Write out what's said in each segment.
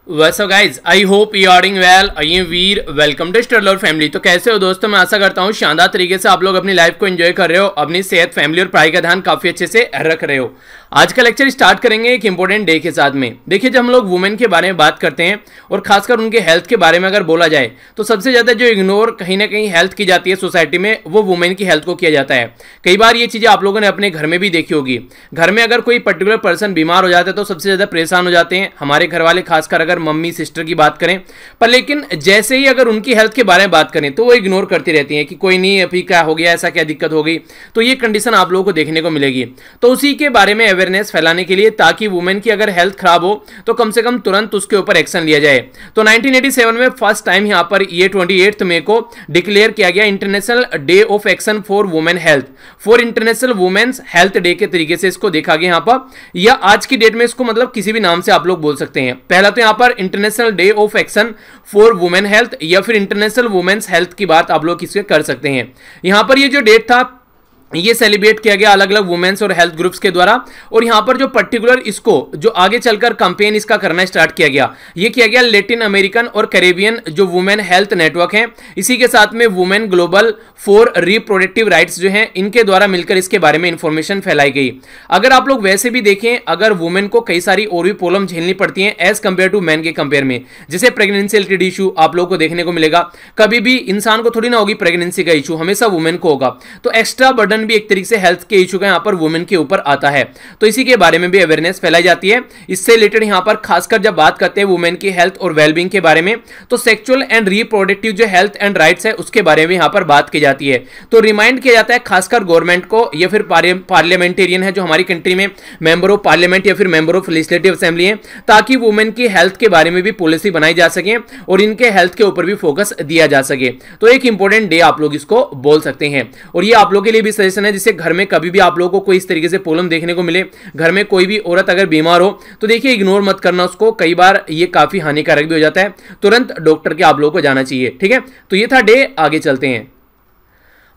वैसे guys I hope you are doing well. I am Veer, welcome to Sterler family. तो कैसे हो दोस्तों, मैं आशा करता हूँ शानदार तरीके से आप लोग अपनी लाइफ को एंजॉय कर रहे हो, अपनी सेहत, फैमिली और पढ़ाई का ध्यान काफी अच्छे से रख रहे हो। आज का लेक्चर स्टार्ट करेंगे एक इंपॉर्टेंट डे के साथ में। देखिए, जब हम लोग वुमेन के बारे में बात करते हैं और खासकर उनके हेल्थ के बारे में अगर बोला जाए तो सबसे ज्यादा जो इग्नोर कहीं ना कहीं हेल्थ की जाती है सोसाइटी में, वो वुमेन की हेल्थ को किया जाता है। कई बार ये चीजें आप लोगों ने अपने घर में भी देखी होगी। घर में अगर कोई पर्टिकुलर पर्सन बीमार हो जाता है तो सबसे ज्यादा परेशान हो जाते हैं हमारे घर वाले, खासकर अगर मम्मी सिस्टर की बात करें। पर लेकिन जैसे ही अगर उनकी हेल्थ के बारे में बात करें तो वो इग्नोर करती रहती हैं कि कोई नहीं, अभी क्या हो गया, ऐसा क्या दिक्कत हो गई। तो ये कंडीशन आप लोगों को देखने को मिलेगी। तो उसी के बारे में अवेयरनेस फैलाने के लिए, ताकि वुमेन की अगर हेल्थ खराब हो तो कम से कम तुरंत उसके ऊपर एक्शन लिया जाए। तो 1987 में फर्स्ट टाइम यहां पर ये 28 मई को डिक्लेयर किया गया international day of action for women health, for international women's health day के तरीके से इसको देखा गया यहां पर। या आज की डेट में इसको मतलब किसी भी नाम से आप लोग बोल सकते हैं। पहला तो यहां पर international day of action for women health या फिर इंटरनेशनल वुमेन्स हेल्थ की बात आप लोग किससे कर सकते हैं। यहां पर ये जो डेट था ये सेलिब्रेट किया गया अलग अलग वुमेन्स और हेल्थ ग्रुप्स के द्वारा। और यहां पर जो पर्टिकुलर इसको जो आगे चलकर कैंपेन इसका करना स्टार्ट किया गया, ये किया गया लैटिन अमेरिकन और कैरेबियन जो वुमेन हेल्थ नेटवर्क हैं, इसी के साथ में women global for reproductive rights जो हैं, इनके द्वारा मिलकर इसके बारे में इंफॉर्मेशन फैलाई गई। अगर आप लोग वैसे भी देखें, अगर वुमेन को कई सारी और भी प्रॉब्लम झेलनी पड़ती हैं एज कंपेयर टू मैन के कंपेयर में, जैसे प्रेगनेंसी रिलेटेड इशू आप लोग को देखने को मिलेगा। कभी भी इंसान को थोड़ी ना होगी प्रेगनेंसी का इशू, हमेशा वुमेन को होगा। तो एक्स्ट्रा बर्डन भी एक तरीके से हेल्थ के इशू का यहां पर वुमेन के ऊपर आता है। तो इसी के बारे में भी अवेयरनेस फैलाई जाती है। इससे रिलेटेड यहां पर खासकर जब बात करते हैं वुमेन की हेल्थ और वेलबींग के बारे में, तो सेक्सुअल एंड रिप्रोडक्टिव जो हेल्थ एंड राइट्स है उसके बारे में यहां पर बात की जाती है। तो रिमाइंड किया जाता है खासकर गवर्नमेंट को या फिर पार्लियामेंटेरियन है जो हमारी कंट्री में मेंबर ऑफ पार्लियामेंट या फिर मेंबर ऑफ लेजिस्लेटिव असेंबली है, ताकि वुमेन की हेल्थ के बारे में भी पॉलिसी बनाई जा सके और इनके हेल्थ के ऊपर भी फोकस दिया जा सके। तो एक इंपॉर्टेंट डे आप लोग इसको बोल सकते हैं। और ये आप लोग के लिए भी सजेशन है, जिससे घर में कभी भी आप लोगों को कोई इस तरीके से प्रॉब्लम देखने को मिले, घर में कोई भी औरत अगर बीमार हो तो देखिए इग्नोर मत करना उसको। कई बार ये काफी हानिकारक भी हो जाता है, तुरंत डॉक्टर के आप लोगों को जाना चाहिए। ठीक है, तो ये था डे। आगे चलते हैं।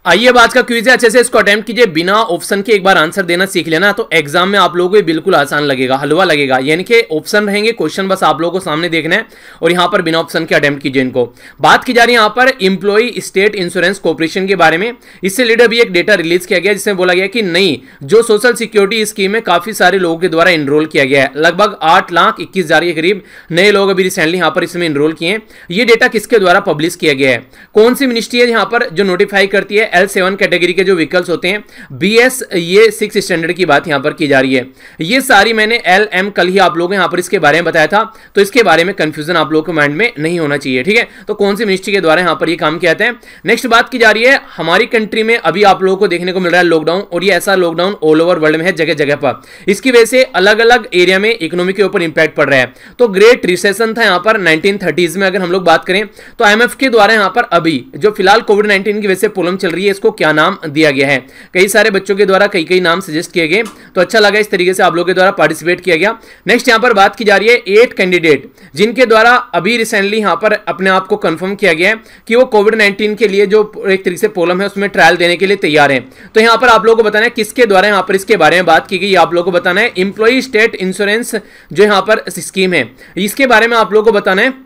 आइए, अब आज का क्विज है, अच्छे से इसको अटेम्प्ट कीजिए। बिना ऑप्शन के एक बार आंसर देना सीख लेना तो एग्जाम में आप लोगों को बिल्कुल आसान लगेगा, हलवा लगेगा। यानी कि ऑप्शन रहेंगे, क्वेश्चन बस आप लोगों को सामने देखना है और यहां पर बिना ऑप्शन के अटेम्प्ट कीजिए इनको। बात की जा रही है यहां पर एम्प्लॉय स्टेट इंश्योरेंस कॉर्पोरेशन के बारे में। इससे रिलेटेड भी एक डेटा रिलीज किया गया जिसमें बोला गया कि नई जो सोशल सिक्योरिटी स्कीम है काफी सारे लोगों के द्वारा इनरोल किया गया है। लगभग 8,21,000 के करीब नए लोग अभी रिसेंटली यहां पर इसमें इनरोल किए हैं। ये डेटा किसके द्वारा पब्लिश किया गया है, कौन सी मिनिस्ट्री है यहां पर जो नोटिफाई करती है L7 कैटेगरी के जो व्हीकल्स होते हैं, BS ये 6 स्टैंडर्ड की बात यहां पर की जा रही है। ये सारी मैंने LM कल ही आप लोगों को यहां पर इसके बारे में बताया था, तो इसके बारे में कंफ्यूजन आप लोगों के माइंड में नहीं होना चाहिए। ठीक है, तो कौन सी मिनिस्ट्री के द्वारा यहां पर ये काम किया जाता है। नेक्स्ट बात की जा रही है, हमारी कंट्री में अभी आप लोगों को देखने को मिल रहा है लॉकडाउन, और ये ऐसा लॉकडाउन ऑल ओवर वर्ल्ड में है, जगह जगह पर। इसकी वजह से अलग अलग एरिया में इकोनॉमी के ऊपर इंपैक्ट पड़ रहा है। तो ग्रेट रिसेशन था यहां पर 1930s में, अगर हम लोग बात करें तो IMF के द्वारा यहां पर अभी जो फिलहाल कोविड-19 की वजह से प्रॉब्लम चल रही है, इसको क्या नाम दिया गया है। कई सारे बच्चों के द्वारा कई नाम सजेस्ट किए गए, तो अच्छा लगा इस तरीके से आप लोगों के द्वारा पार्टिसिपेट किया गया। नेक्स्ट यहां पर बात की जा रही है 8 कैंडिडेट जिनके द्वारा अभी रिसेंटली यहां पर अपने आप को कंफर्म किया गया है कि वो कोविड-19 के लिए जो एक तरीके से प्रॉब्लम है उसमें ट्रायल देने के लिए तैयार हैं। तो यहां पर आप लोगों को बताना है किसके द्वारा यहां पर इसके बारे में बात की गई, आप लोगों को बताना है एम्प्लॉय स्टेट इंश्योरेंस जो यहां पर स्कीम है, इसके बारे में आप लोगों को बताना है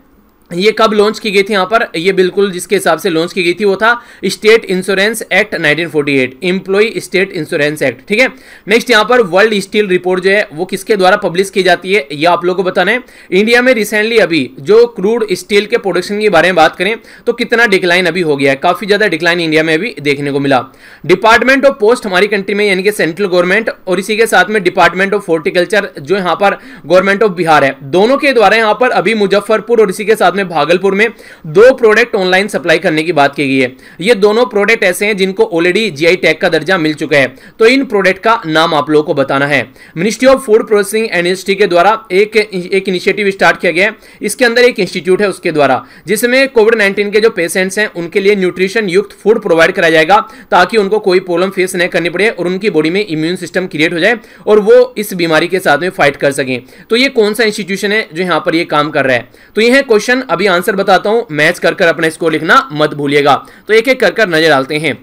ये कब लॉन्च की गई थी। यहां पर ये बिल्कुल जिसके हिसाब से लॉन्च की गई थी वो था state insurance act 1948, employ state insurance act. ठीक है, नेक्स्ट यहां पर वर्ल्ड स्टील रिपोर्ट जो है वो किसके द्वारा पब्लिश की जाती है, ये आप लोगों को बताना है। इंडिया में रिसेंटली अभी जो क्रूड स्टील के प्रोडक्शन के बारे में बात करें तो कितना डिक्लाइन अभी हो गया है, काफी ज्यादा डिक्लाइन इंडिया में अभी देखने को मिला। डिपार्टमेंट ऑफ पोस्ट हमारी कंट्री में यानी कि सेंट्रल गवर्नमेंट, और इसी के साथ में डिपार्टमेंट ऑफ हॉर्टिकल्चर जो यहां पर गवर्नमेंट ऑफ बिहार है, दोनों के द्वारा यहां पर अभी मुजफ्फरपुर और इसी के साथ भागलपुर में 2 प्रोडक्ट ऑनलाइन सप्लाई करने की बात की गई है। ये दोनों प्रोडक्ट ऐसे हैं जिनको ऑलरेडी जीआई टैग का दर्जा मिल चुका है। तो इन प्रोडक्ट का नाम आप लोगों को बताना है। Ministry of food processing and industry के द्वारा एक इनिशिएटिव स्टार्ट किया गया है। इसके अंदर एक इंस्टीट्यूट है उसके द्वारा, जिसमें कोविड-19 के जो पेशेंट्स हैं उनके लिए न्यूट्रिशन युक्त फूड प्रोवाइड कराया जाएगा, ताकि उनको कोई प्रॉब्लम फेस नहीं करनी पड़े और उनकी बॉडी में इम्यून सिस्टम क्रिएट हो जाए और वो इस बीमारी के साथ में फाइट कर सकें। तो ये कौन सा इंस्टीट्यूशन है जो यहां पर ये काम कर रहा है। तो ये है क्वेश्चन, अभी आंसर बताता हूं, मैच कर अपना स्कोर लिखना मत भूलिएगा। तो एक एक कर नजर डालते हैं।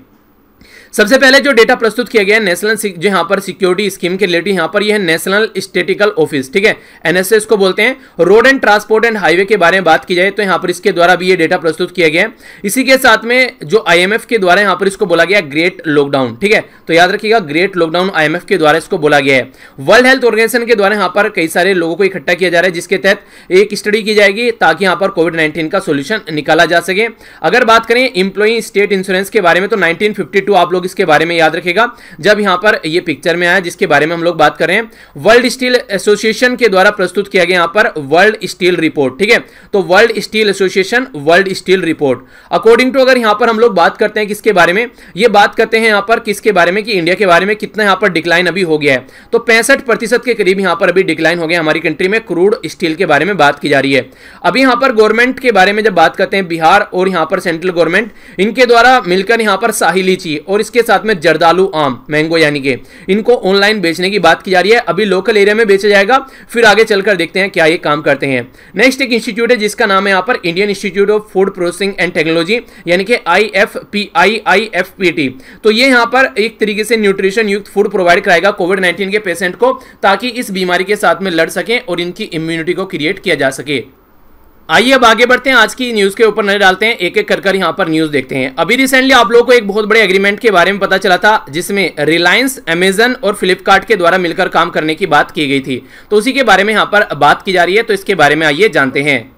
सबसे पहले जो डेटा प्रस्तुत किया गया है नेशनल जो यहाँ पर सिक्योरिटी स्कीम के रिलेटेड, यहाँ पर यह है नेशनल स्टैटिस्टिकल ऑफिस, ठीक है, एनएसएस को बोलते हैं। Road and transport and highway के बारे में बात की जाए तो यहाँ पर इसके द्वारा भी ये डेटा प्रस्तुत किया गया है। इसी के साथ में जो आईएमएफ के द्वारा यहाँ पर इसको बोला गया ग्रेट लॉकडाउन, ठीक है, तो याद रखिएगा ग्रेट लॉकडाउन आईएमएफ के द्वारा इसको बोला गया है। वर्ल्ड हेल्थ ऑर्गेनाइजेशन के द्वारा यहाँ पर कई सारे लोगों को इकट्ठा किया जा रहा है, जिसके तहत एक स्टडी की जाएगी ताकि यहाँ पर कोविड-19 का सोल्यूशन निकाला जा सके। अगर बात करें इंप्लॉई स्टेट इंश्योरेंस के बारे में तो 1952 आप लोग इसके बारे में याद रखेगा जब यहाँ पर ये पिक्चर में आया जिसके बारे में हम लोग बात कर रहे हैं। वर्ल्ड स्टील एसोसिएशन के द्वारा प्रस्तुत किया गया यहाँ पर वर्ल्ड स्टील रिपोर्ट, ठीक है, तो world steel association world steel report according to, अगर यहाँ पर हम लोग बात करते हैं किसके बारे में, ये बात करते हैं यहाँ पर किसके बारे में कि इंडिया के बारे में कितना यहाँ पर डिक्लाइन अभी हो गया है, तो 65% के करीब यहाँ पर अभी डिक्लाइन हो गया हमारी कंट्री में क्रूड स्टील के बारे में बात की जा रही है। अभी यहाँ पर गवर्नमेंट के बारे में जब बात करते हैं, बिहार और यहाँ पर सेंट्रल गवर्नमेंट इनके द्वारा मिलकर यहाँ पर शाही लीची और इसके साथ में जर्दालू आम मैंगो यानी कि इनको ऑनलाइन बेचने की बात की जा रही है। अभी लोकल एरिया में बेचा जाएगा, फिर आगे चलकर देखते हैं क्या ये काम करते हैं। नेक्स्ट एक इंस्टीट्यूट है जिसका नाम है यहाँ पर Indian institute of food processing and technology यानी कि IFPT। तो ये यहाँ पर एक तरीके से न्यूट्रिशन युक्त फूड प्रोवाइड कराएगा कोविड-19 के पेशेंट को ताकि इस बीमारी के साथ में लड़ सकें और इनकी इम्यूनिटी को क्रिएट किया जा सके। आइए अब आगे बढ़ते हैं, आज की न्यूज के ऊपर नजर डालते हैं, एक एक कर यहाँ पर न्यूज देखते हैं। अभी रिसेंटली आप लोगों को एक बहुत बड़े एग्रीमेंट के बारे में पता चला था जिसमें रिलायंस, अमेजन और फ्लिपकार्ट के द्वारा मिलकर काम करने की बात की गई थी, तो उसी के बारे में यहाँ पर बात की जा रही है, तो इसके बारे में आइए जानते हैं।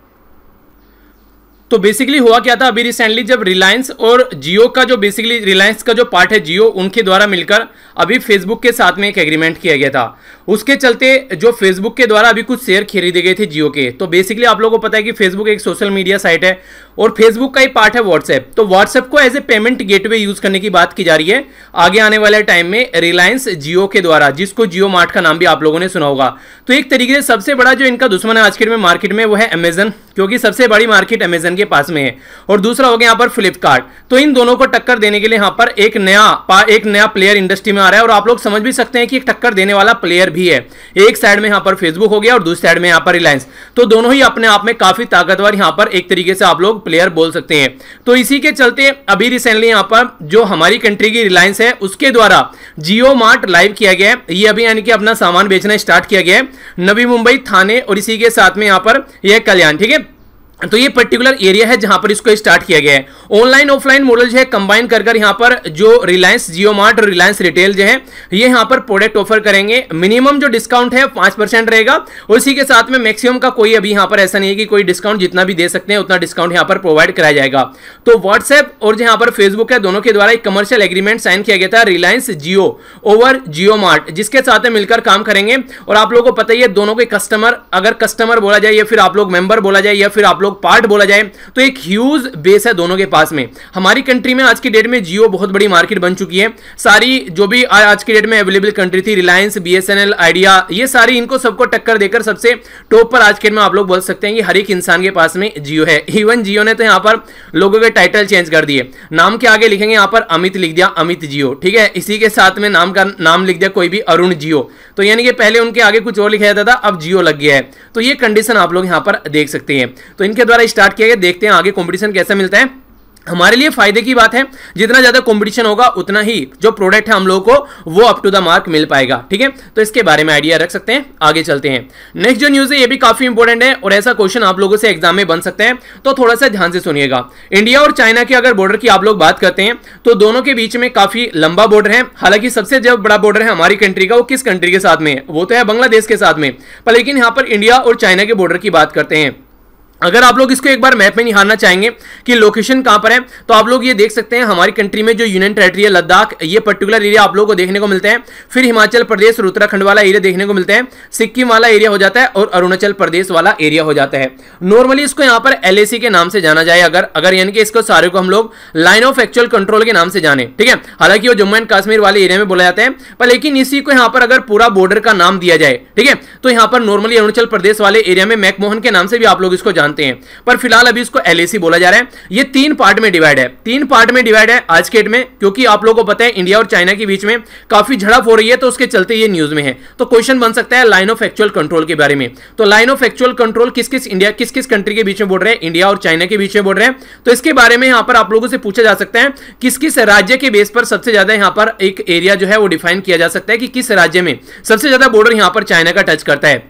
तो बेसिकली हुआ क्या था, अभी रिसेंटली जब रिलायंस और जियो का जो बेसिकली रिलायंस का जो पार्ट है जियो, उनके द्वारा मिलकर अभी फेसबुक के साथ में एक एग्रीमेंट किया गया था। उसके चलते जो फेसबुक के द्वारा अभी कुछ शेयर खरीदे गए थे जियो के, तो बेसिकली आप लोगों को पता है कि फेसबुक एक सोशल मीडिया साइट है और फेसबुक का ही पार्ट है व्हाट्सएप, तो व्हाट्सएप को as a payment gateway use करने की बात की जा रही है आगे आने वाले टाइम में रिलायंस जियो के द्वारा, जिसको जियो मार्ट का नाम भी आप लोगों ने सुना होगा। तो एक तरीके से सबसे बड़ा जो इनका दुश्मन है आज के मार्केट में वो है अमेजन, क्योंकि सबसे बड़ी मार्केट अमेजन के पास में है, और दूसरा हो गया यहाँ पर फ्लिपकार्ट। तो इन दोनों को टक्कर देने के लिए यहाँ पर एक नया प्लेयर इंडस्ट्री में आ रहा है, और आप लोग समझ भी सकते हैं कि एक टक्कर देने वाला प्लेयर भी है। एक साइड में यहाँ पर फेसबुक हो गया और दूसरी साइड में यहाँ पर रिलायंस, तो दोनों ही अपने आप में काफी ताकतवर यहाँ पर एक तरीके से आप लोग प्लेयर बोल सकते हैं। तो इसी के चलते अभी रिसेंटली यहाँ पर जो हमारी कंट्री की रिलायंस है उसके द्वारा जियो मार्ट लाइव किया गया है, ये अभी यानी कि अपना सामान बेचना स्टार्ट किया गया है नवी मुंबई, थाने और इसी के साथ में यहाँ पर यह कल्याण, ठीक है। तो ये पर्टिकुलर एरिया है जहां पर इसको स्टार्ट किया गया है। ऑनलाइन ऑफलाइन मॉडल जो है कंबाइन कर यहां पर जो रिलायंस जियो मार्ट और रिलायंस रिटेल जो है ये यहां पर प्रोडक्ट ऑफर करेंगे। मिनिमम जो डिस्काउंट है 5% रहेगा, और इसी के साथ में मैक्सिमम का कोई अभी यहां पर ऐसा नहीं है कि कोई डिस्काउंट, जितना भी दे सकते हैं उतना डिस्काउंट यहां पर प्रोवाइड कराया जाएगा। तो व्हाट्सएप और जो यहां पर फेसबुक है दोनों के द्वारा एक कमर्शियल एग्रीमेंट साइन किया गया था रिलायंस जियो ओवर जियो मार्ट, जिसके साथ में मिलकर काम करेंगे। और आप लोगों को पता ही है दोनों के कस्टमर, अगर कस्टमर बोला जाए या फिर आप लोग मेंबर बोला जाए या फिर आप लोग पार्ट बोला जाए, तो एक ह्यूज बेस है दोनों के पास में। हमारी कंट्री में आज की डेट में जियो बहुत बड़ी मार्केट बन चुकी है। सारी जो भी आज की डेट में अवेलेबल कंट्री थी, रिलायंस, बीएसएनएल, आइडिया, ये सारी इनको सबको टक्कर देकर सबसे टॉप पर आज के डेट में आप लोग बोल सकते हैं कि हर एक इंसान के पास में जियो है। इवन जियो ने तो यहां पर लोगों के टाइटल चेंज कर दिए, नाम के आगे लिखेंगे यहां पर अमित लिख दिया, अमित जियो, ठीक है। इसी के साथ में नाम लिख दिया कोई भी अरुण जियो, तो यानी कि पहले उनके आगे कुछ और लिखा जाता था, अब जियो लग गया है। तो ये कंडीशन आप लोग यहां पर देख सकते हैं। तो इनके द्वारा स्टार्ट किया गया, देखते हैं आगे कंपटीशन कैसा मिलता है। हमारे लिए फायदे की बात है, जितना ज्यादा कंपटीशन होगा उतना ही जो प्रोडक्ट है हम लोगों को वो अप टू द मार्क मिल पाएगा, ठीक है। तो इसके बारे में आइडिया रख सकते हैं। आगे चलते हैं, नेक्स्ट जो न्यूज है ये भी काफी इंपॉर्टेंट है और ऐसा क्वेश्चन आप लोगों से एग्जाम में बन सकते हैं, तो थोड़ा सा ध्यान से सुनिएगा। इंडिया और चाइना के अगर बॉर्डर की आप लोग बात करते हैं तो दोनों के बीच में काफी लंबा बॉर्डर है। हालांकि सबसे जो बड़ा बॉर्डर है हमारी कंट्री का वो किस कंट्री के साथ में है, वो तो है बांग्लादेश के साथ में, पर लेकिन यहां पर इंडिया और चाइना के बॉर्डर की बात करते हैं। अगर आप लोग इसको एक बार मैप में निहारना चाहेंगे कि लोकेशन कहां पर है, तो आप लोग ये देख सकते हैं हमारी कंट्री में जो यूनियन टेरिटरी है लद्दाख, ये पर्टिकुलर एरिया आप लोगों को देखने को मिलते हैं। फिर हिमाचल प्रदेश और उत्तराखंड वाला एरिया देखने को मिलता है, सिक्किम वाला एरिया हो जाता है और अरुणाचल प्रदेश वाला एरिया हो जाता है। नॉर्मली इसको यहाँ पर LAC के नाम से जाना जाए, अगर यानी कि इसको सारे को हम लोग लाइन ऑफ एक्चुअल कंट्रोल के नाम से जाने, ठीक है। हालांकि वो जम्मू एंड कश्मीर वाले एरिया में बोला जाता है, पर लेकिन इसी को यहाँ पर अगर पूरा बॉर्डर का नाम दिया जाए, ठीक है, तो यहाँ पर नॉर्मली अरुणाचल प्रदेश वाले एरिया में मैकमोहन के नाम से भी आप लोग इसको जानते जानते हैं, पर फिलहाल अभी इसको LAC बोला जा रहा है। ये 3 पार्ट में डिवाइड है, 3 पार्ट में डिवाइड है आज के डेट में, क्योंकि आप लोगों को पता है इंडिया और चाइना के बीच में काफी झड़प हो रही है, तो उसके चलते ये न्यूज में है। तो क्वेश्चन बन सकता है लाइन ऑफ एक्चुअल कंट्रोल के बारे में। तो लाइन ऑफ एक्चुअल कंट्रोल किस किस कंट्री के बीच में बोल रहे हैं, इंडिया और चाइना के बीच में बोल रहे हैं, तो इसके बारे में यहां पर आप लोगों से पूछा जा सकता है किस किस राज्य के बेस पर सबसे ज्यादा यहां पर एक एरिया जो है वो डिफाइन किया जा सकता है कि किस राज्य में सबसे ज्यादा बॉर्डर यहां पर चाइना का टच करता है।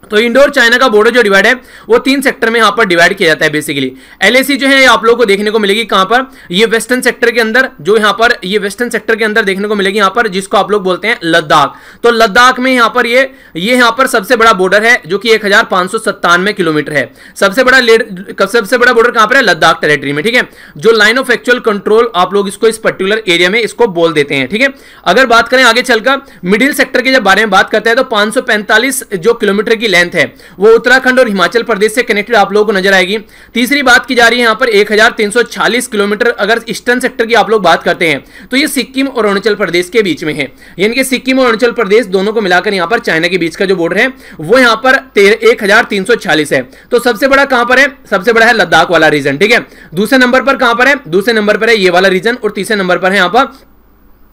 तो इंडो और चाइना का बॉर्डर जो डिवाइड है वो 3 सेक्टर में यहां पर डिवाइड किया जाता है बेसिकली। LAC जो है आप लोगों को देखने को मिलेगी कहां पर, ये वेस्टर्न सेक्टर के अंदर, जो यहां पर ये वेस्टर्न सेक्टर के अंदर देखने को मिलेगी यहां पर, जिसको आप लोग बोलते हैं लद्दाख। तो लद्दाख में यहां पर ये यहां पर सबसे बड़ा बॉर्डर है जो कि 1597 किलोमीटर है। सबसे बड़ा बॉर्डर कहां पर है, लद्दाख टेरिटरी में, ठीक है। जो लाइन ऑफ एक्चुअल कंट्रोल आप लोग इसको इस पर्टिकुलर एरिया में इसको बोल देते हैं, ठीक है। अगर बात करें आगे चलकर मिडिल सेक्टर के जब बारे में बात करते हैं तो 545 जो किलोमीटर की लेंथ है वो उत्तराखंड और हिमाचल प्रदेश से कनेक्टेड आप लोगों को नजर आएगी। तीसरी बात की जा रही है यहां पर 1340 किलोमीटर। अगर ईस्टर्न सेक्टर की आप लोग बात करते हैं तो ये सिक्किम और अरुणाचल प्रदेश के बीच में है, यानी कि सिक्किम और अरुणाचल प्रदेश दोनों को मिलाकर यहां पर चाइना के बीच का जो बॉर्डर है वो यहां पर 1340 है। तो सबसे बड़ा कहां पर है, सबसे बड़ा है लद्दाख वाला रीजन, ठीक है। दूसरे नंबर पर कहां पर है, दूसरे नंबर पर है ये वाला रीजन, और तीसरे नंबर पर है यहां पर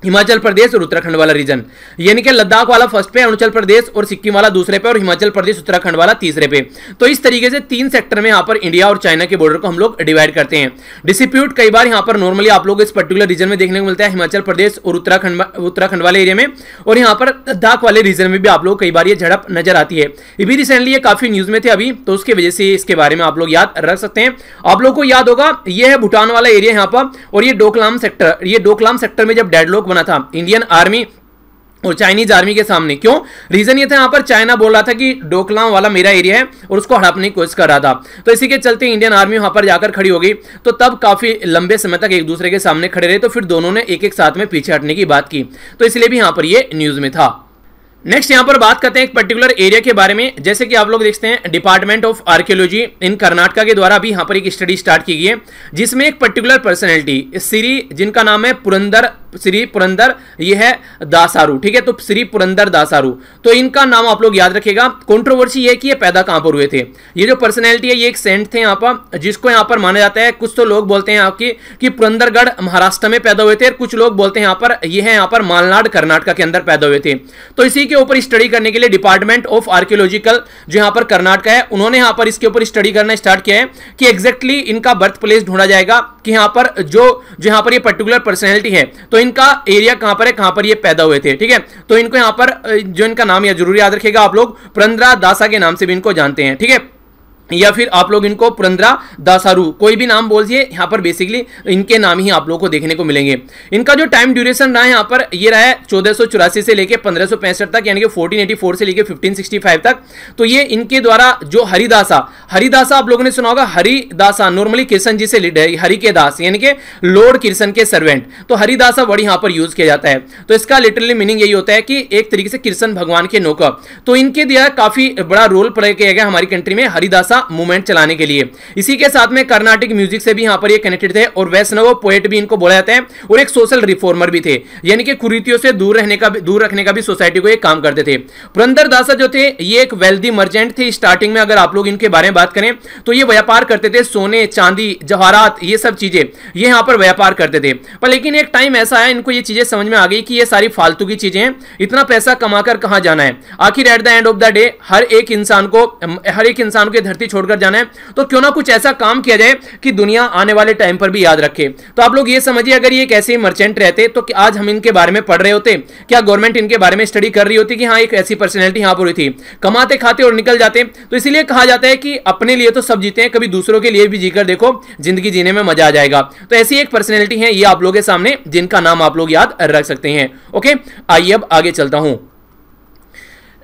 हिमाचल प्रदेश और उत्तराखंड वाला रीजन, यानी कि लद्दाख वाला फर्स्ट पे, अरुणाचल प्रदेश और सिक्किम वाला दूसरे पे, और हिमाचल प्रदेश उत्तराखंड वाला तीसरे पे। तो इस तरीके से 3 सेक्टर में यहां पर इंडिया और चाइना के बॉर्डर को हम लोग डिवाइड करते हैं। डिस्प्यूट कई बार यहां पर नॉर्मली आप लोग इस पर्टिकुलर रीजन में देखने को मिलता है, हिमाचल प्रदेश और उत्तराखंड वाले एरिया में, और यहां पर लद्दाख वाले रीजन में भी आप लोग कई बार ये झड़प नजर आती है। ये भी रिसेंटली ये काफी न्यूज में थे अभी, तो उसकी वजह से इसके बारे में आप लोग याद रख सकते हैं। आप लोग को याद होगा ये है भूटान वाला एरिया यहां पर, और ये डोकलाम सेक्टर में जब डेडलॉक बना था इंडियन आर्मी और चाइनीज आर्मी के सामने, क्यों, रीजन ये था यहां पर चाइना बोल रहा था कि डोकलाम वाला मेरा एरिया है और उसको हड़पने की कोशिश कर रहा था। तो इसी के चलते इंडियन आर्मी वहां पर जाकर खड़ी हो गई, तो तब काफी लंबे समय तक एक दूसरे के सामने खड़े रहे, तो फिर दोनों ने एक एक साथ में पीछे हटने की बात की, तो इसलिए भी यहां पर ये न्यूज में था। नेक्स्ट यहां पर बात करते हैं एक पर्टिकुलर एरिया के बारे में। जैसे कि आप लोग देखते हैं डिपार्टमेंट ऑफ आर्कियोलॉजी इन कर्नाटका के द्वारा भी यहां पर एक स्टडी स्टार्ट की गई है, जिसमें एक पर्टिकुलर पर्सनैलिटी श्री, जिनका नाम है श्री पुरंदर, ये है दासारू, ठीक है। तो श्री पुरंदर दासारू, तो इनका नाम आप लोग याद रखिएगा। कंट्रोवर्सी है कि ये पैदा कहां पर हुए थे। ये जो पर्सनैलिटी है ये एक सेंट थे यहां पर, जिसको यहां पर माना जाता है, कुछ तो लोग बोलते हैं आपकी कि पुरंदरगढ़ महाराष्ट्र में पैदा हुए थे, और कुछ लोग बोलते हैं यहां पर ये है यहां पर मालनाड कर्नाटका के अंदर पैदा हुए थे। तो इसी के ऊपर स्टडी करने के लिए डिपार्टमेंट ऑफ आर्कियोलॉजिकल जो यहां पर कर्नाटका है, उन्होंने यहां पर इसके ऊपर स्टडी करना स्टार्ट किया है कि एग्जैक्टली इनका बर्थ प्लेस ढूंढा जाएगा कि यहां पर जो यहां पर ये पर्टिकुलर पर्सनैलिटी है, तो इनका एरिया कहां पर है, कहां पर ये पैदा हुए थे, ठीक है। तो इनको यहां पर जो इनका नाम या जरूर याद रखिएगा आप लोग, पुरंदरा दासा के नाम से भी इनको जानते हैं, ठीक है, या फिर आप लोग इनको पुरंदरा दासारू, कोई भी नाम बोल दिए, यहां पर बेसिकली इनके नाम ही आप लोगों को देखने को मिलेंगे। इनका जो टाइम ड्यूरेशन रहा है यहां पर, ये रहा है 1484 से लेके 1565 तक, यानी कि 1484 से लेके 1565 तक। तो ये इनके द्वारा जो हरिदासा आप लोगों ने सुना होगा, हरिदासा नॉर्मली कृष्ण जी से हरि के दास, यानी कि लॉर्ड कृष्ण के सर्वेंट, तो हरिदासा वर्ड यहां पर यूज किया जाता है। तो इसका लिटरली मीनिंग यही होता है कि एक तरीके से कृष्ण भगवान के नौकर। तो इनके द्वारा काफी बड़ा रोल प्ले किया गया हमारी कंट्री में हरिदासा मूवमेंट चलाने के लिए। इसी के साथ में कर्नाटिक म्यूजिक से भी यहां पर ये कनेक्टेड थे, और वैष्णव पोएट भी इनको बोला जाता है, और एक सोशल रिफॉर्मर भी थे, यानी कि कुरीतियों से दूर रखने का भी सोसाइटी को एक काम करते थे। पुरंदर दासा जो थे ये एक वेल्दी मर्चेंट थे स्टार्टिंग में। अगर आप लोग इनके बारे में बात करें तो ये व्यापार करते थे, सोने चांदी जवाहरात ये सब चीजें ये यहां पर व्यापार करते थे। पर लेकिन एक टाइम ऐसा आया इनको ये चीजें समझ में आ गई कि ये सारी फालतू की चीजें हैं, इतना पैसा कमाकर कहां जाना है, आखिर at the end of the day हर एक इंसान को धरती छोड़कर जाना है, तो क्यों ना कुछ ऐसा काम किया जाए कि दुनिया आने वाले टाइम पर भी याद रखे। तो आप लोग ये समझिए, अगर ये एक ऐसे मर्चेंट रहते तो आज हम इनके बारे में पढ़ रहे होते, क्या गवर्नमेंट इनके बारे में स्टडी कर रही होती कि हाँ एक ऐसी पर्सनैलिटी यहां पर हुई थी, कमाते खाते और निकल जाते। तो इसीलिए कहा जाता है कि अपने लिए तो सब जीते हैं, कभी दूसरों के लिए भी जीकर देखो, जिंदगी जीने में मजा आ जाएगा। तो ऐसी एक पर्सनैलिटी है ये आप लोगों के सामने, जिनका नाम आप लोग याद रख सकते हैं। ओके, आइए अब आगे चलता हूं।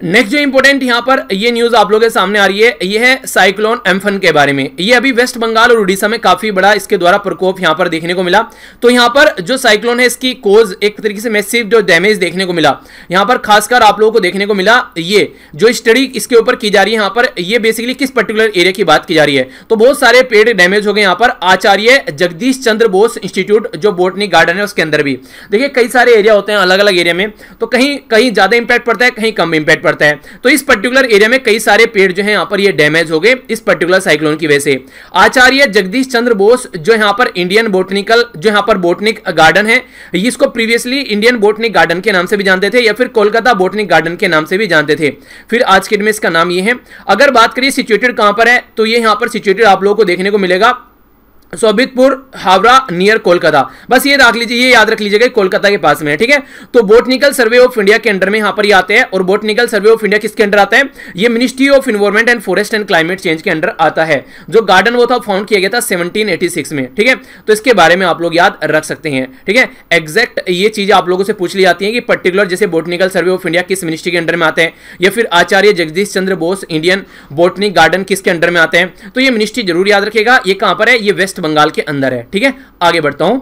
नेक्स्ट जो इंपोर्टेंट यहां पर ये न्यूज आप लोगों के सामने आ रही है, ये है साइक्लोन एम्फन के बारे में। ये अभी वेस्ट बंगाल और उड़ीसा में काफी बड़ा इसके द्वारा प्रकोप यहां पर देखने को मिला। तो यहां पर जो साइक्लोन है इसकी कोज एक तरीके से मैसिव जो डैमेज देखने को मिला, यहां पर खासकर आप लोगों को देखने को मिला। ये जो स्टडी इसके ऊपर की जा रही है यहां पर, ये बेसिकली किस पर्टिकुलर एरिया की बात की जा रही है, तो बहुत सारे पेड़ डैमेज हो गए यहां पर। आचार्य जगदीश चंद्र बोस इंस्टीट्यूट जो बोटनी गार्डन है उसके अंदर भी देखिए कई सारे एरिया होते हैं अलग अलग एरिया में, तो कहीं कहीं ज्यादा इंपैक्ट पड़ता है, कहीं कम इंपैक्ट पड़ता है। तो इस पर्टिकुलर एरिया में कई सारे पेड़ जो है यहाँ पर ये डैमेज हो गए इस पर्टिकुलर साइक्लोन की वजह से। आचार्य जगदीश चंद्र बोस जो यहाँ पर इंडियन बोटनिकल जो यहाँ पर बोटनिक गार्डन है, इसको प्रीवियसली इंडियन बोटनिक गार्डन के नाम से भी जानते थे या फिर कोलकाता बोटनिक गार्डन के नाम से भी जानते थे, फिर आज के दिन में इसका नाम ये है। अगर बात करिए सिचुएटेड कहां पर है, तो ये यहां पर सिचुएटेड आप लोगों को देखने को मिलेगा सोबितपुर हावड़ा नियर कोलकाता। बस ये रख लीजिए, ये याद रख लीजिएगा कोलकाता के पास में है, ठीक है। तो बोटनिकल सर्वे ऑफ इंडिया के अंडर में यहां पर ये आते हैं। और बोटनिकल सर्वे ऑफ इंडिया किसके अंडर आता है? ये ministry of environment and forest and climate change के अंडर आता है। जो गार्डन वो था फाउंड किया गया था 1786 में, ठीक है। तो इसके बारे में आप लोग याद रख सकते हैं, ठीक है। एग्जैक्ट ये चीजें आप लोगों से पूछ ली जाती है कि पर्टिकुलर जैसे बोटनिकल सर्वे ऑफ इंडिया किस मिनिस्ट्री के अंडर में आते हैं, या फिर आचार्य Jagdish Chandra Bose Indian botanic garden किसके अंडर में आते हैं। तो ये मिनिस्ट्री जरूर याद रखेगा। ये कहां पर है? ये वेस्ट बंगाल के अंदर है, ठीक है। आगे बढ़ता हूं,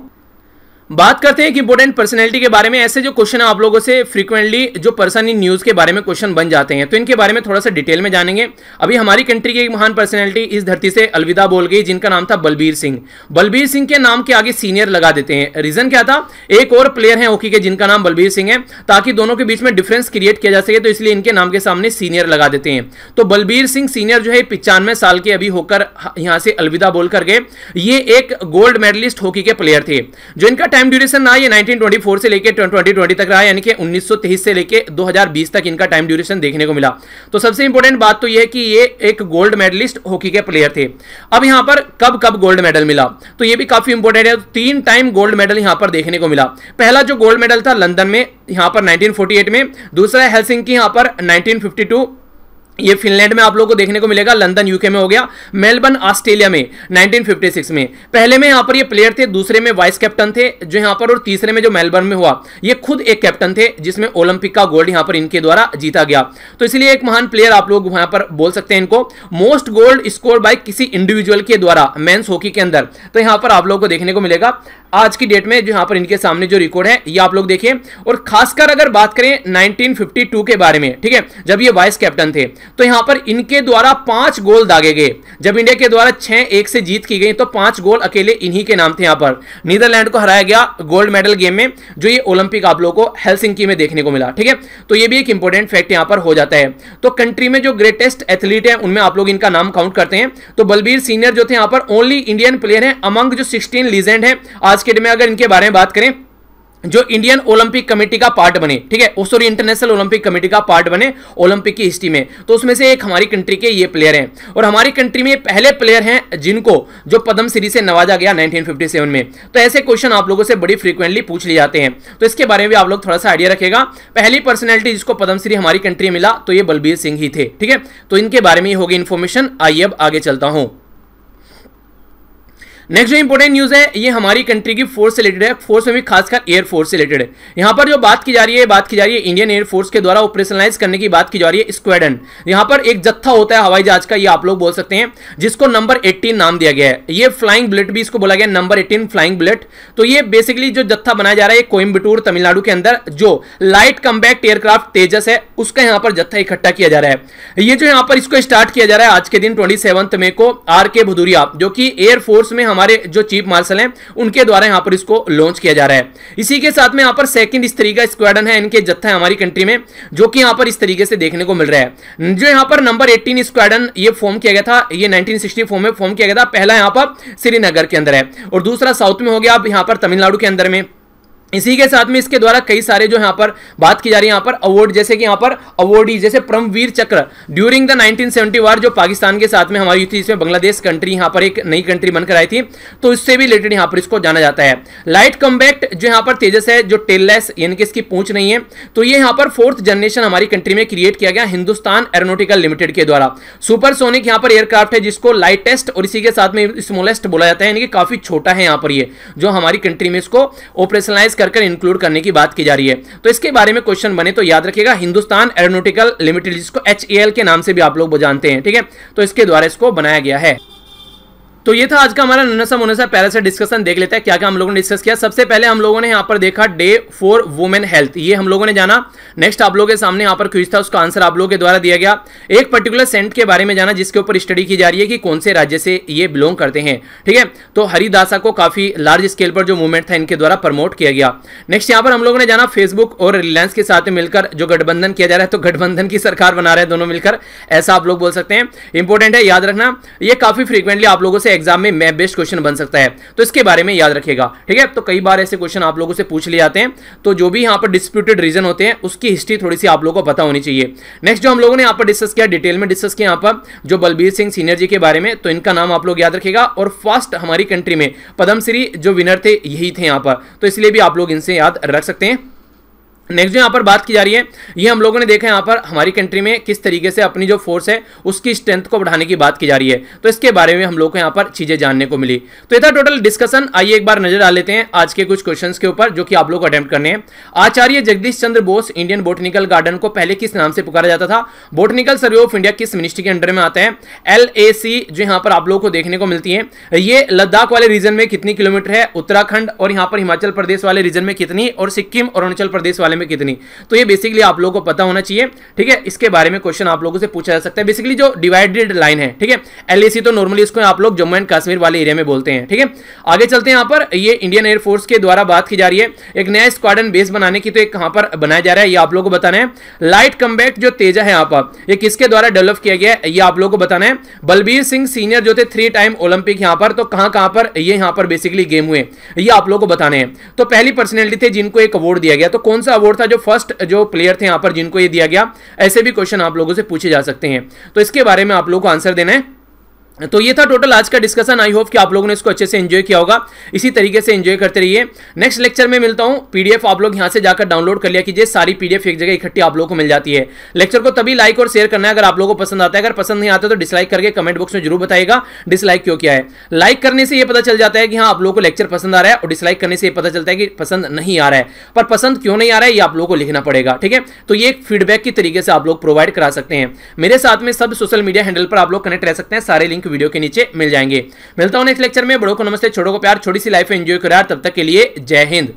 बात करते हैं कि इंपोर्टेंट पर्सनैलिटी के बारे में। ऐसे जो क्वेश्चन आप लोगों से फ्रीक्वेंटली जो पर्सन इन न्यूज के बारे में क्वेश्चन बन जाते हैं, तो इनके बारे में थोड़ा सा डिटेल में जानेंगे। अभी हमारी कंट्री की एक महान पर्सनैलिटी इस धरती से अलविदा बोल गई, जिनका नाम था बलबीर सिंह। बलबीर सिंह के नाम के आगे सीनियर लगा देते हैं। रीजन क्या था? एक और प्लेयर है हॉकी के जिनका नाम बलबीर सिंह है, ताकि दोनों के बीच में डिफरेंस क्रिएट किया जा सके, तो इसलिए इनके नाम के सामने सीनियर लगा देते हैं। तो बलबीर सिंह सीनियर जो है 95 साल के अभी होकर यहां से अलविदा बोल कर गए। ये एक गोल्ड मेडलिस्ट हॉकी के प्लेयर थे। जो इनका टाइम ड्यूरेशन रहा 1924 से लेके 2020 तक रहा, यानी कि 1923 से लेके 2020 तक इनका टाइम ड्यूरेशन देखने को मिला। तो सबसे इंपॉर्टेंट बात तो यह है कि ये एक गोल्ड मेडलिस्ट हॉकी के प्लेयर थे। अब यहां पर कब कब गोल्ड मेडल मिला, तो ये भी काफी इंपॉर्टेंट है। 3 टाइम गोल्ड मेडल यहां पर देखने को मिला। पहला जो गोल्ड मेडल था लंदन में यहां पर 1948 में, दूसरा हेलसिंकी यहां पर 1952, ये फिनलैंड में आप लोगों को देखने को मिलेगा, लंदन यूके में हो गया, मेलबर्न ऑस्ट्रेलिया में 1956 में। पहले में यहां पर ये प्लेयर थे, दूसरे में वाइस कैप्टन थे जो यहां पर, और तीसरे में जो मेलबर्न में हुआ ये खुद एक कैप्टन थे, जिसमें ओलंपिक का गोल्ड यहां पर इनके द्वारा जीता गया। तो इसलिए एक महान प्लेयर आप लोग वहां पर बोल सकते हैं इनको। मोस्ट गोल्ड स्कोर बाय किसी इंडिविजुअल के द्वारा मेंस हॉकी के अंदर, तो यहां पर आप लोगों को देखने को मिलेगा आज की डेट में जो यहां पर इनके सामने जो रिकॉर्ड है ये आप लोग देखिए। और खासकर अगर बात करें 1952 के बारे में, ठीक है, जब ये वाइस कैप्टन थे, तो यहां पर इनके द्वारा 5 गोल दागे गए। जब इंडिया के द्वारा 6-1 से जीत की गई, तो 5 गोल अकेले इन्हीं के नाम थे। यहां पर नीदरलैंड को हराया गया गोल्ड मेडल गेम में, जो ये ओलंपिक आप लोगों को हेलसिंकी में देखने को मिला, ठीक है। तो ये भी एक इंपॉर्टेंट फैक्ट यहां पर हो जाता है। तो कंट्री में जो ग्रेटेस्ट एथलीट है उनमें आप लोग इनका नाम काउंट करते हैं। तो बलबीर सीनियर जो थे यहां पर ओनली इंडियन प्लेयर हैं अमंग जो 16 लीजेंड है आज के दिन में। अगर इनके बारे में बात करें जो इंडियन ओलंपिक कमेटी का पार्ट बने, ठीक है, सॉरी इंटरनेशनल ओलंपिक कमेटी का पार्ट बने ओलंपिक की हिस्ट्री में, तो उसमें से एक हमारी कंट्री के ये प्लेयर हैं। और हमारी कंट्री में पहले प्लेयर हैं जिनको जो पद्म श्री से नवाजा गया 1957 में। तो ऐसे क्वेश्चन आप लोगों से बड़ी फ्रीक्वेंटली पूछ लिए जाते हैं, तो इसके बारे में भी आप लोग थोड़ा सा आइडिया रखेगा। पहली पर्सनैलिटी जिसको पद्म श्री हमारी कंट्री में मिला तो ये बलबीर सिंह ही थे, ठीक है। तो इनके बारे में होगी इंफॉर्मेशन। आइए अब आगे चलता हूं। नेक्स्ट जो इंपॉर्टेंट न्यूज है ये हमारी कंट्री की फोर्स से रिलेटेड है, फोर्स में भी खासकर एयर फोर्स से रिलेटेड है। यहां पर जो बात की जा रही है इंडियन एयर फोर्स के द्वारा ऑपरेशनलाइज करने की बात की जा रही है स्क्वाड्रन। यहां पर एक जत्था होता है हवाई जहाज का, ये आप लोग बोल सकते हैं, जिसको नंबर 18 नाम दिया गया है। ये फ्लाइंग बुलेट भी इसको बोला गया नंबर 18 फ्लाइंग बुलेट। तो ये बेसिकली जो जत्था बनाया जा रहा है कोयम्बटूर तमिलनाडु के अंदर, जो लाइट कम्बैक्ट एयरक्राफ्ट तेजस है उसका यहां पर जत्था इकट्ठा किया जा रहा है। ये जो यहां पर इसको स्टार्ट किया जा रहा है आज के दिन 27 मई को RK भदौरिया जो कि एयर फोर्स में हमारे जो चीफ मार्शल हैं उनके द्वारा यहां पर इसको लॉन्च किया जा रहा है। इसी के साथ में यहां पर सेकंड इस तरीके का स्क्वाड्रन है, इनके जत्था है हमारी कंट्री में, जो कि यहां पर इस तरीके से देखने को मिल रहा है। जो यहां पर नंबर 18 स्क्वाड्रन ये फॉर्म किया गया था, ये 1964 में फॉर्म किया गया था। पहला यहां पर श्रीनगर के अंदर है और दूसरा साउथ में हो गया, अब यहां पर तमिलनाडु के अंदर में। इसी के साथ में इसके द्वारा कई सारे जो यहां पर बात की जा रही है यहां पर अवार्ड, जैसे कि यहां पर अवार्डी जैसे परमवीर चक्र ड्यूरिंग द 1970 वार जो पाकिस्तान के साथ में हमारी युद्ध थी, इसमें बांग्लादेश कंट्री यहां पर एक नई कंट्री बनकर आई थी, तो इससे भी रिलेटेड यहां पर इसको जाना जाता है। लाइट कम्बैक्ट जो यहां पर तेजस है, जो टेललेस यानी कि इसकी पूंछ नहीं है, तो ये यहां पर 4th जनरेशन हमारी कंट्री में क्रिएट किया गया हिंदुस्तान एरोनॉटिकल लिमिटेड के द्वारा। सुपरसोनिक यहां पर एयरक्राफ्ट है जिसको लाइटेस्ट और इसी के साथ में स्मॉलेस्ट बोला जाता है, यानी कि काफी छोटा है यहां पर ये, जो हमारी कंट्री में इसको ऑपरेशनलाइज कर इंक्लूड करने की बात की जा रही है। तो इसके बारे में क्वेश्चन बने तो याद रखिएगा हिंदुस्तान एरोनॉटिकल लिमिटेड, जिसको HAL के नाम से भी आप लोग जानते हैं, ठीक है। तो इसके द्वारा इसको बनाया गया है। तो ये था आज का हमारा नन्हा सा मुन्ना सा प्यारा सा डिस्कशन। देख लेते हैं क्या क्या हम लोगों ने डिस्कस किया। सबसे पहले हम लोगों ने यहाँ पर देखा डे फॉर वुमेन हेल्थ, ये हम लोगों ने जाना। नेक्स्ट आप लोगों के सामने यहाँ पर क्विज था, उसका आंसर आप लोगों के द्वारा दिया गया। एक पर्टिकुलर सेंट के बारे में जाना जिसके ऊपर स्टडी की जा रही है कि कौन से राज्य से ये बिलोंग करते हैं। ठीक है, तो हरिदासा को काफी लार्ज स्केल पर जो मूवमेंट था इनके द्वारा प्रमोट किया गया। नेक्स्ट यहाँ पर हम लोगों ने जाना फेसबुक और रिलायंस के साथ मिलकर जो गठबंधन किया जा रहा है, तो गठबंधन की सरकार बना रहे हैं दोनों मिलकर, ऐसा आप लोग बोल सकते हैं। इंपॉर्टेंट है, याद रखना, ये काफी फ्रीक्वेंटली आप लोगों से एग्जाम में मैप बेस्ड क्वेश्चन बन सकता है, तो इसके बारे में याद रखिएगा। ठीक है, तो कई बार ऐसे क्वेश्चन आप लोगों से पूछ लिए जाते हैं, तो जो भी यहाँ पर डिस्प्यूटेड रीजन होते हैं उसकी हिस्ट्री थोड़ी सी आप लोगों को पता होनी चाहिए। नेक्स्ट जो हम लोगों ने यहाँ पर डिस्कस किया, डिटेल में डिस्कस किया यहाँ पर जो बलबीर सिंह सीनियर जी के बारे में, तो इनका नाम आप लोग याद रखिएगा। और फर्स्ट हमारी कंट्री में पद्मश्री जो विनर थे यही थे यहाँ पर, तो इसलिए भी आप लोग इनसे याद रख सकते हैं। नेक्स्ट जो यहाँ पर बात की जा रही है, ये हम लोगों ने देखा यहाँ पर हमारी कंट्री में किस तरीके से अपनी जो फोर्स है उसकी स्ट्रेंथ को बढ़ाने की बात की जा रही है, तो इसके बारे में हम लोग को यहाँ पर चीजें जानने को मिली। तो ये था टोटल डिस्कशन। आइए एक बार नजर डाल लेते हैं आज के कुछ क्वेश्चंस के ऊपर जो कि आप लोग को अटेम्प्ट करने हैं। आचार्य Jagdish Chandra Bose Indian botanical garden को पहले किस नाम से पुकारा जाता था? बोटनिकल सर्वे ऑफ इंडिया किस मिनिस्ट्री के अंडर में आता है? LAC जो यहाँ पर आप लोगों को देखने को मिलती है, ये लद्दाख वाले रीजन में कितनी किलोमीटर है? उत्तराखंड और यहाँ पर हिमाचल प्रदेश वाले रीजन में कितनी, और सिक्किम और अरुणाचल प्रदेश वाले में कितनी, तो ये बेसिकली आप लोगों को पता होना चाहिए। ठीक है, इसके बारे में क्वेश्चन आप लोगों से पूछा जा सकता है। बेसिकली जो डिवाइडेड लाइन है, ठीक है, LAC तो नॉर्मली इसको आप लोग जम्मू एंड कश्मीर वाले एरिया में बोलते हैं। ठीक है, आगे चलते हैं। यहाँ पर ये इंडियन एयरफोर्स के द्वारा बात की जा रही है, एक नया स्क्वाड्रन बेस बनाने की, तो एक कहां पर बनाया जा रहा है ये आप लोगों को बताना है। लाइट कम्बैट जो तेजा है यहाँ पर, ये किसके द्वारा डेवलप किया गया है ये आप लोगों को बताना है। बलबीर सिंह सीनियर जो थे 3 टाइम ओलंपिक यहाँ पर, तो कहां पर ये यहाँ पर बेसिकली गेम हुए ये आप लोगों को बताने हैं। तो पहली पर्सनैलिटी थे जिनको एक अवार्ड दिया गया, तो कौन सा अवार्ड था? जो फर्स्ट जो प्लेयर थे यहाँ पर जिनको ये दिया गया, ऐसे भी क्वेश्चन आप लोगों से पूछे जा सकते हैं, तो इसके बारे में आप लोगों को आंसर देना है। तो ये था टोटल आज का डिस्कशन। आई होप कि आप लोगों ने इसको अच्छे से एंजॉय किया होगा, इसी तरीके से एंजॉय करते रहिए। नेक्स्ट लेक्चर में मिलता हूं। पीडीएफ आप लोग यहां से जाकर डाउनलोड कर लिया कीजिए, सारी पीडीएफ एक जगह इकट्ठी आप लोगों को मिल जाती है। लेक्चर को तभी लाइक और शेयर करना है अगर आप लोगों को पसंद आता है, अगर पसंद नहीं आता तो डिसलाइक करके कमेंट बॉक्स में जरूर बताइएगा डिसलाइक क्यों किया है। लाइक करने से ये पता चल जाता है कि हाँ आप लोगों को लेक्चर पसंद आ रहा है, और डिसलाइक करने से ये पता चलता है कि पसंद नहीं आ रहा है। पर पसंद क्यों नहीं आ रहा है ये आप लोगों को लिखना पड़ेगा। ठीक है, तो ये एक फीडबैक की तरीके से आप लोग प्रोवाइड करा सकते हैं। मेरे साथ में सब सोशल मीडिया हैंडल पर आप लोग कनेक्ट रह सकते हैं, सारे लिंक वीडियो के नीचे मिल जाएंगे। मिलता हूं नेक्स्ट लेक्चर में। बड़ों को नमस्ते, छोटों को प्यार, छोटी सी लाइफ एंजॉय करो यार। तब तक के लिए जय हिंद।